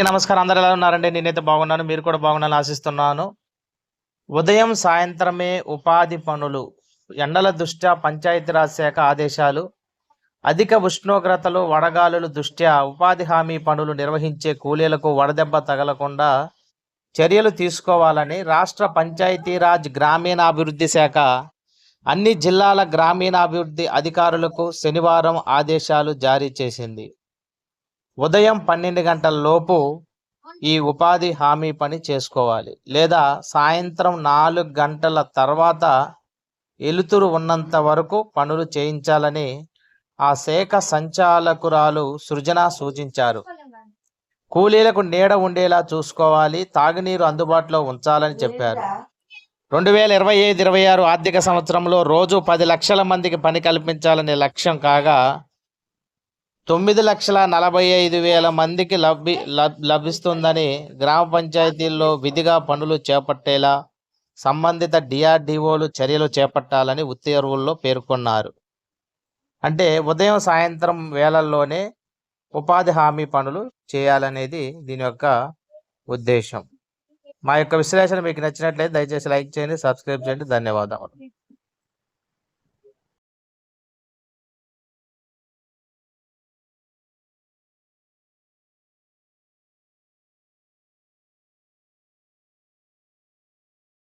నమస్కారం, అందరూ ఎలా ఉన్నారండి? నేనైతే బాగున్నాను, మీరు కూడా బాగున్నారని ఆశిస్తున్నాను. ఉదయం సాయంత్రమే ఉపాధి పనులు. ఎండల దృష్ట్యా పంచాయతీరాజ్ శాఖ ఆదేశాలు. అధిక ఉష్ణోగ్రతలు, వడగాలుల దృష్ట్యా ఉపాధి హామీ పనులు నిర్వహించే కూలీలకు వడదెబ్బ తగలకుండా చర్యలు తీసుకోవాలని రాష్ట్ర పంచాయతీరాజ్ గ్రామీణాభివృద్ధి శాఖ అన్ని జిల్లాల గ్రామీణాభివృద్ధి అధికారులకు శనివారం ఆదేశాలు జారీ చేసింది. ఉదయం 12 గంటల లోపు ఈ ఉపాధి హామీ పని చేసుకోవాలి, లేదా సాయంత్రం 4 గంటల తర్వాత ఎలుతురు ఉన్నంత వరకు పనులు చేయించాలని ఆ శాఖ సంచాలకురాలు సృజన సూచించారు. కూలీలకు నీడ ఉండేలా చూసుకోవాలి, తాగునీరు అందుబాటులో ఉంచాలని చెప్పారు. 2025-26 ఆర్థిక సంవత్సరంలో రోజు 10 లక్షల మందికి పని కల్పించాలనే లక్ష్యం కాగా 9,45,000 మందికి లభిస్తుందని గ్రామ పంచాయతీల్లో విధిగా పనులు చేపట్టేలా సంబంధిత డిఆర్డీఓలు చర్యలు చేపట్టాలని ఉత్తర్వుల్లో పేర్కొన్నారు. అంటే ఉదయం సాయంత్రం వేళల్లోనే ఉపాధి హామీ పనులు చేయాలనేది దీని యొక్క ఉద్దేశం. మా యొక్క విశ్లేషణ మీకు నచ్చినట్లయితే దయచేసి లైక్ చేయండి, సబ్స్క్రైబ్ చేయండి. ధన్యవాదాలు.